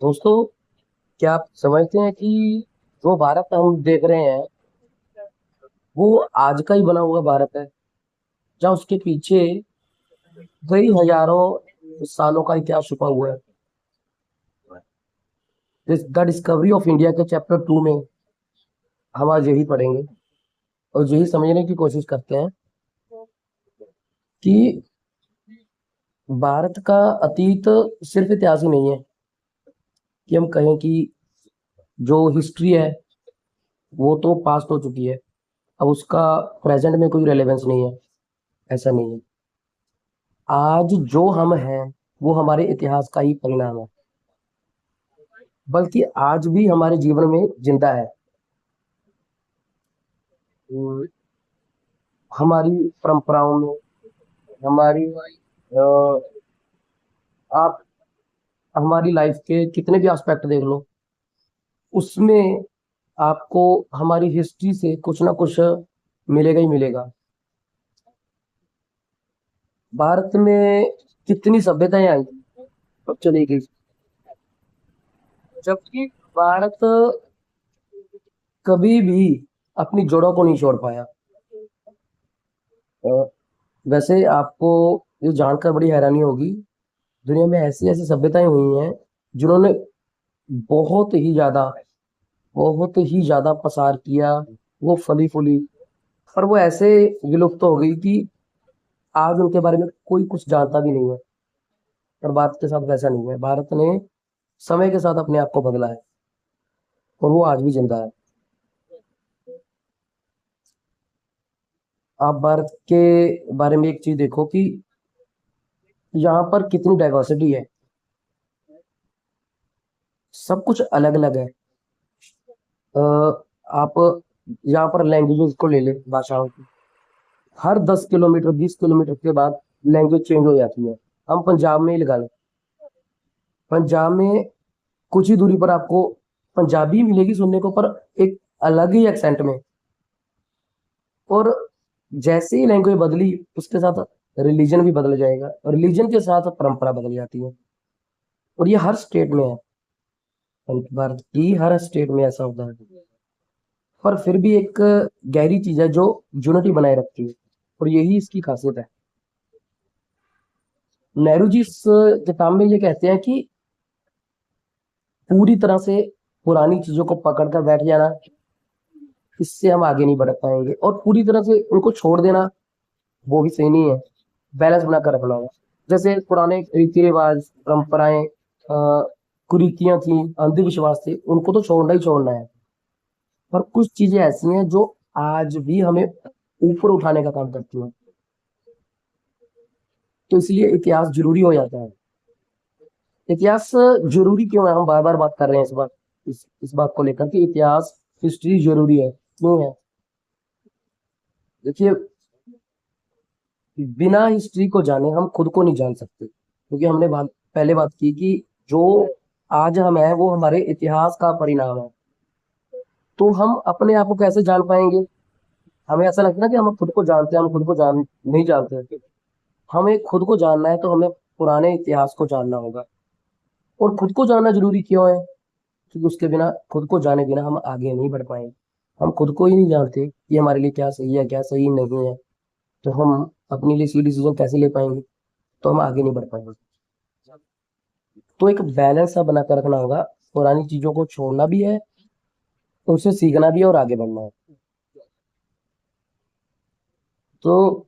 दोस्तों, क्या आप समझते हैं कि जो भारत हम देख रहे हैं वो आज का ही बना हुआ भारत है, जहाँ उसके पीछे कई हजारों सालों का इतिहास छुपा हुआ है। द डिस्कवरी ऑफ इंडिया के चैप्टर 2 में हम आज यही पढ़ेंगे और यही समझने की कोशिश करते हैं कि भारत का अतीत सिर्फ इतिहास ही नहीं है, कि हम कहें कि जो हिस्ट्री है वो तो पास्ट हो चुकी है, अब उसका प्रेजेंट में कोई रेलेवेंस नहीं है। ऐसा नहीं है। आज जो हम हैं वो हमारे इतिहास का ही परिणाम है, बल्कि आज भी हमारे जीवन में जिंदा है। अम, हमारी परंपराओं में, हमारी आप हमारी लाइफ के कितने भी एस्पेक्ट देख लो, उसमें आपको हमारी हिस्ट्री से कुछ ना कुछ मिलेगा ही मिलेगा। भारत में कितनी सभ्यताएं आई और चली गई, जबकि भारत कभी भी अपनी जड़ों को नहीं छोड़ पाया। अ, वैसे आपको ये जानकर बड़ी हैरानी होगी, दुनिया में ऐसी ऐसी सभ्यताएं हुई हैं जिन्होंने बहुत ही ज्यादा बहुत ही ज्यादा पसार किया, वो फली फूली, पर वो ऐसे विलुप्त हो गई कि आज उनके बारे में कोई कुछ जानता भी नहीं है। पर भारत के साथ वैसा नहीं है। भारत ने समय के साथ अपने आप को बदला है और वो आज भी जिंदा है। आप भारत के बारे में एक चीज देखो कि यहाँ पर कितनी डाइवर्सिटी है, सब कुछ अलग अलग है। अ, आप यहाँ पर लैंग्वेजेस को ले ले, भाषाओं की, हर 10 किलोमीटर 20 किलोमीटर के बाद लैंग्वेज चेंज हो जाती है। हम पंजाब में ही लगा लें, पंजाब में कुछ ही दूरी पर आपको पंजाबी मिलेगी सुनने को, पर एक अलग ही एक्सेंट में। और जैसे ही लैंग्वेज बदली, उसके साथ रिलीजन भी बदल जाएगा और रिलीजन के साथ परंपरा बदल जाती है। और ये हर स्टेट में है, भारत की हर स्टेट में ऐसा होता है। पर फिर भी एक गहरी चीज है जो यूनिटी बनाए रखती है, और यही इसकी खासियत है। नेहरू जी इस किताब में ये कहते हैं कि पूरी तरह से पुरानी चीजों को पकड़कर बैठ जाना, इससे हम आगे नहीं बढ़ पाएंगे, और पूरी तरह से उनको छोड़ देना वो भी सही नहीं है। बैलेंस बनाकर रखना होगा। जैसे पुराने रीति रिवाज, परंपराएं, कुरीतियां थी, अंधविश्वास थे, उनको तो छोड़ना ही छोड़ना है। पर कुछ चीजें ऐसी हैं जो आज भी हमें ऊपर उठाने का काम करती हैं। तो इसलिए इतिहास जरूरी हो जाता है। इतिहास जरूरी क्यों है, हम बार बार बात कर रहे हैं इस बात को लेकर कि इतिहास, हिस्ट्री जरूरी है क्यों है। देखिए, बिना हिस्ट्री को जाने हम खुद को नहीं जान सकते, क्योंकि हमने पहले बात की कि जो आज हम हैं वो हमारे इतिहास का परिणाम है। तो हम अपने आप को कैसे जान पाएंगे। हमें ऐसा लगता है ना कि हम खुद को जानते हैं, हम खुद को जान नहीं जानते। हमें खुद को जानना है तो हमें पुराने इतिहास को जानना होगा। और खुद को जानना जरूरी क्यों है, क्योंकि उसके बिना, खुद को जाने बिना हम आगे नहीं बढ़ पाएंगे। हम खुद को ही नहीं जानते कि हमारे लिए क्या सही है क्या सही नहीं है, तो हम अपने लिए सही डिसीजन कैसे ले पाएंगे, तो हम आगे नहीं बढ़ पाएंगे। तो एक बैलेंस सा बना कर रखना होगा, पुरानी चीजों को छोड़ना भी है, उनसे सीखना भी है और आगे बढ़ना है। तो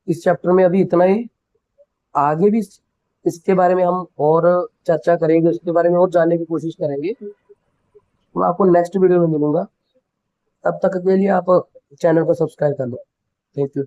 इस चैप्टर में अभी इतना ही। आगे भी इसके बारे में हम और चर्चा करेंगे, उसके बारे में और जानने की कोशिश करेंगे। मैं आपको नेक्स्ट वीडियो में मिलूंगा। तब तक के लिए आप चैनल को सब्सक्राइब कर लो। Thank you.